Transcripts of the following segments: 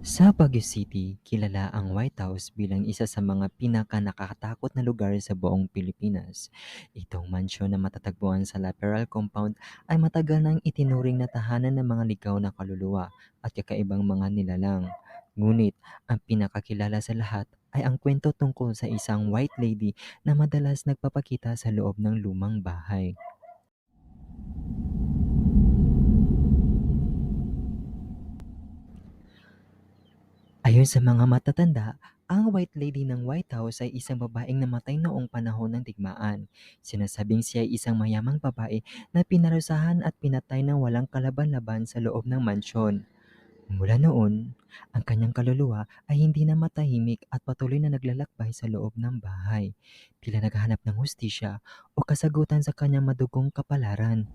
Sa Baguio City, kilala ang White House bilang isa sa mga pinakanakakatakot na lugar sa buong Pilipinas. Itong mansyon na matatagpuan sa Laperal Compound ay matagal nang itinuring na tahanan ng mga ligaw na kaluluwa at kakaibang mga nilalang. Ngunit, ang pinakakilala sa lahat ay ang kwento tungkol sa isang white lady na madalas nagpapakita sa loob ng lumang bahay. Ayon sa mga matatanda, ang White Lady ng White House ay isang babaeng namatay noong panahon ng digmaan. Sinasabing siya ay isang mayamang babae na pinarusahan at pinatay ng walang kalaban-laban sa loob ng mansyon. Mula noon, ang kanyang kaluluwa ay hindi na matahimik at patuloy na naglalakbay sa loob ng bahay. Tila naghahanap ng hustisya o kasagutan sa kanyang madugong kapalaran.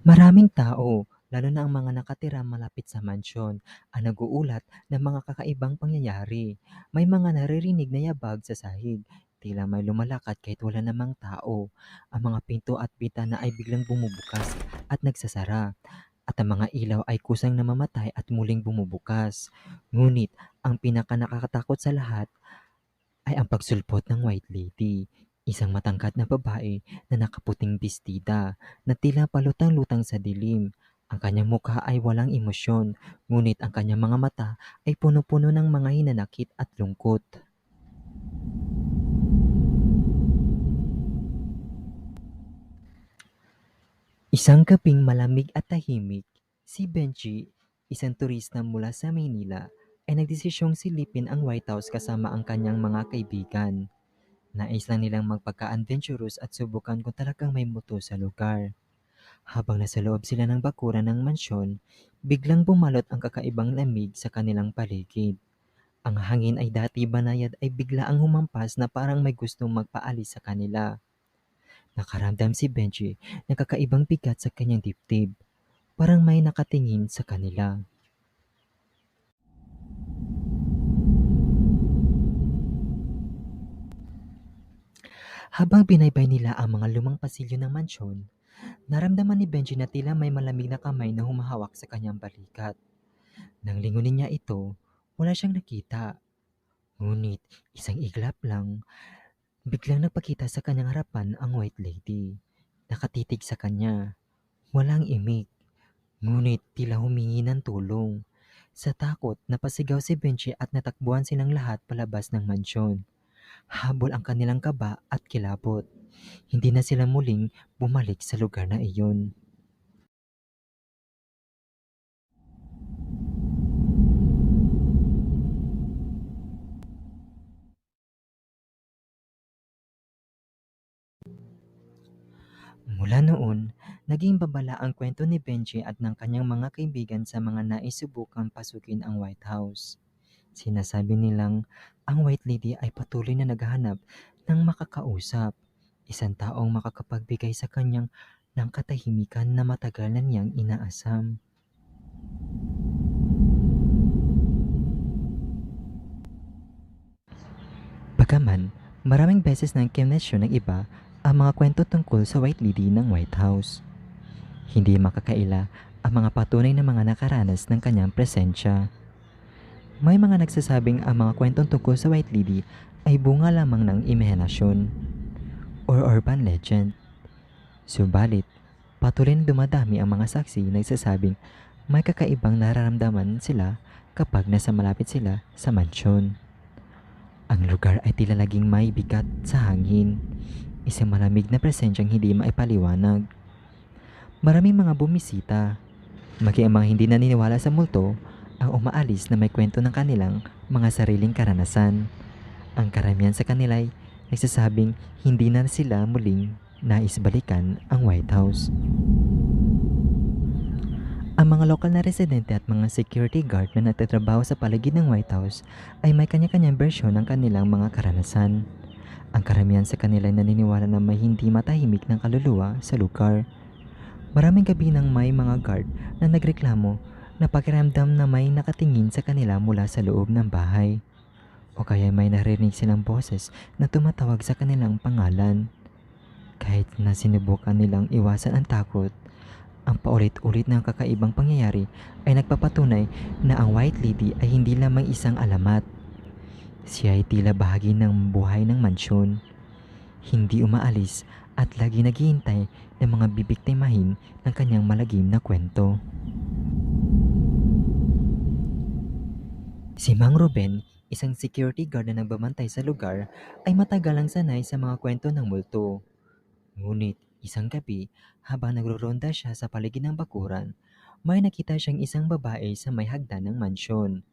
Maraming tao, lalo na ang mga nakatira malapit sa mansyon, ang nag-uulat ng mga kakaibang pangyayari. May mga naririnig na yabag sa sahig, tila may lumalakad kahit wala namang tao. Ang mga pinto at bitana ay biglang bumubukas at nagsasara, at ang mga ilaw ay kusang namamatay at muling bumubukas. Ngunit, ang pinaka nakakatakot sa lahat ay ang pagsulpot ng White Lady, isang matangkad na babae na nakaputing bestida na tila palutang-lutang sa dilim. Ang kanyang mukha ay walang emosyon, ngunit ang kanyang mga mata ay puno-puno ng mga hinanakit at lungkot. Isang gabing malamig at tahimik, si Benji, isang turista mula sa Maynila, ay nagdesisyong silipin ang White House kasama ang kanyang mga kaibigan. Nais lang nilang magpaka-adventurous at subukan kung talagang may multo sa lugar. Habang nasa loob sila ng bakuran ng mansyon, biglang bumalot ang kakaibang lamig sa kanilang paligid. Ang hangin ay dati banayad ay biglaang humampas na parang may gustong magpaalis sa kanila. Nakaramdam si Benji ng kakaibang bigat sa kanyang dibdib. Parang may nakatingin sa kanila. Habang binaybay nila ang mga lumang pasilyo ng mansyon, naramdaman ni Benji na tila may malamig na kamay na humahawak sa kanyang balikat. Nang lingunin niya ito, wala siyang nakita. Ngunit isang iglap lang, biglang nagpakita sa kanyang harapan ang White Lady. Nakatitig sa kanya. Walang imik, ngunit tila humingi ng tulong. Sa takot, napasigaw si Benji at natakbuhan silang lahat palabas ng mansyon. Habol ang kanilang kaba at kilabot. Hindi na sila muling bumalik sa lugar na iyon. Mula noon, naging babala ang kwento ni Benji at ng kanyang mga kaibigan sa mga naisubukang pasukin ang White House. Sinasabi nilang ang White Lady ay patuloy na naghahanap ng makakausap, isang taong makakapagbigay sa kanyang ng katahimikan na matagal na niyang inaasam. Bagaman, maraming beses nang kinwestiyon ng iba ang mga kwento tungkol sa White Lady ng White House. Hindi makakaila ang mga patunay na mga nakaranas ng kanyang presensya. May mga nagsasabing ang mga kwentong tungkol sa White Lady ay bunga lamang ng imahinasyon or urban legend. Subalit, patuloy na dumadami ang mga saksi na nagsasabing may kakaibang nararamdaman sila kapag nasa malapit sila sa mansyon. Ang lugar ay tila laging may bigat sa hangin, isang malamig na presensyang hindi maipaliwanag. Maraming mga bumisita, maging ang mga hindi naniniwala sa multo, ang umaalis na may kwento ng kanilang mga sariling karanasan. Ang karamihan sa kanila ay nagsasabing hindi na sila muling nais balikan ang White House. Ang mga lokal na residente at mga security guard na nagtatrabaho sa paligid ng White House ay may kanya-kanyang bersyon ng kanilang mga karanasan. Ang karamihan sa kanila ay naniniwala na may hindi matahimik ng kaluluwa sa lugar. Maraming gabi nang may mga guard na nagreklamo na pakiramdam na may nakatingin sa kanila mula sa loob ng bahay. O kaya may narinig silang boses na tumatawag sa kanilang pangalan. Kahit na sinubukan nilang iwasan ang takot, Ang paulit-ulit na kakaibang pangyayari ay nagpapatunay na ang White Lady ay hindi lamang isang alamat. Siya ay tila bahagi ng buhay ng mansyon, hindi umaalis at lagi naghihintay ng mga bibiktimahin ng kanyang malagim na kwento. Si Mang Ruben, isang security guard na nagbabantay sa lugar, ay matagal ang sanay sa mga kwento ng multo. Ngunit isang gabi, habang nagroronda siya sa paligid ng bakuran, may nakita siyang isang babae sa may hagdan ng mansyon.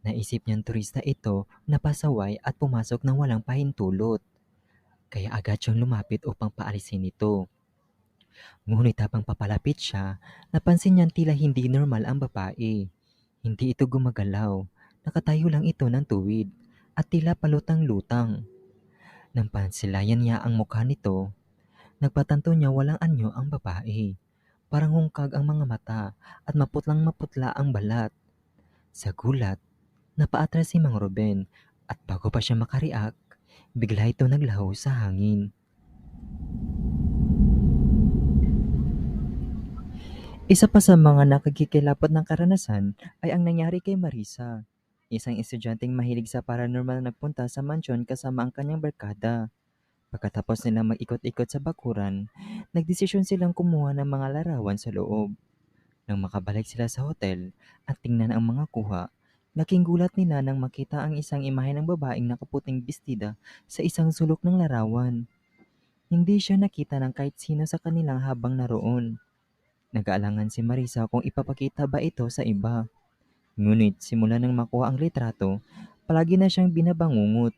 Naisip niyang turista ito na pasaway at pumasok ng walang pahintulot. Kaya agad siyang lumapit upang paalisin ito. Ngunit habang papalapit siya, napansin niyang tila hindi normal ang babae. Hindi ito gumagalaw. Nakatayo lang ito ng tuwid at tila palutang-lutang. Nang pansilayan niya ang mukha nito, nagpatanto niya walang anyo ang babae. Parang hungkag ang mga mata at maputlang maputla ang balat. Sa gulat, napaatras si Mang Ruben at bago pa siya makareact, bigla ito naglaho sa hangin. Isa pa sa mga nakakikilabot ng karanasan ay ang nangyari kay Marisa, isang estudyanteng mahilig sa paranormal na nagpunta sa mansyon kasama ang kanyang barkada. Pagkatapos nilang mag-ikot-ikot sa bakuran, nagdesisyon silang kumuha ng mga larawan sa loob. Nang makabalik sila sa hotel at tingnan ang mga kuha, laking gulat nila nang makita ang isang imahe ng babaeng nakaputing bestida sa isang sulok ng larawan. Hindi siya nakita ng kahit sino sa kanilang habang naroon. Nag-aalangan si Marisa kung ipapakita ba ito sa iba. Ngunit simula nang makuha ang litrato, palagi na siyang binabangungot.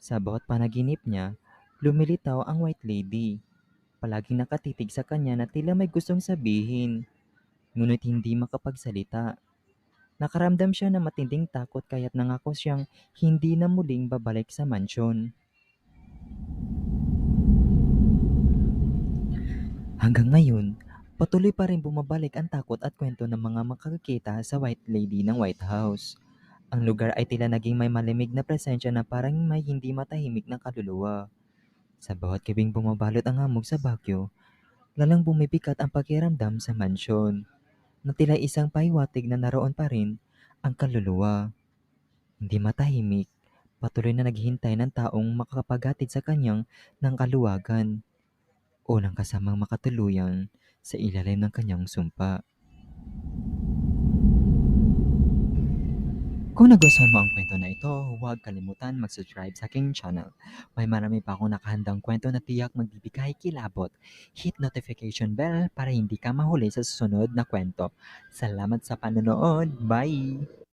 Sa bawat panaginip niya, lumilitaw ang White Lady. Palaging nakatitig sa kanya na tila may gustong sabihin, ngunit hindi makapagsalita. Nakaramdam siya ng matinding takot kaya't nangako siyang hindi na muling babalik sa mansyon. Hanggang ngayon, patuloy pa rin bumabalik ang takot at kwento ng mga makakakita sa White Lady ng White House. Ang lugar ay tila naging may malimig na presensya na parang may hindi matahimik na kaluluwa. Sa bawat gabing bumabalot ang hamog sa Baguio, lalang bumibigat ang pakiramdam sa mansyon, na tila isang pahiwatig na naroon pa rin ang kaluluwa. Hindi matahimik, patuloy na naghihintay ng taong makakapagatid sa kanyang ng kaluwagan o ng kasamang makatuluyan sa ilalim ng kanyang sumpa. Kung nagustuhan mo ang kwento na ito, huwag kalimutan mag-subscribe sa aking channel. May marami pa akong nakahandang kwento na tiyak magbibigay kilabot. Hit notification bell para hindi ka mahuli sa susunod na kwento. Salamat sa panonood. Bye!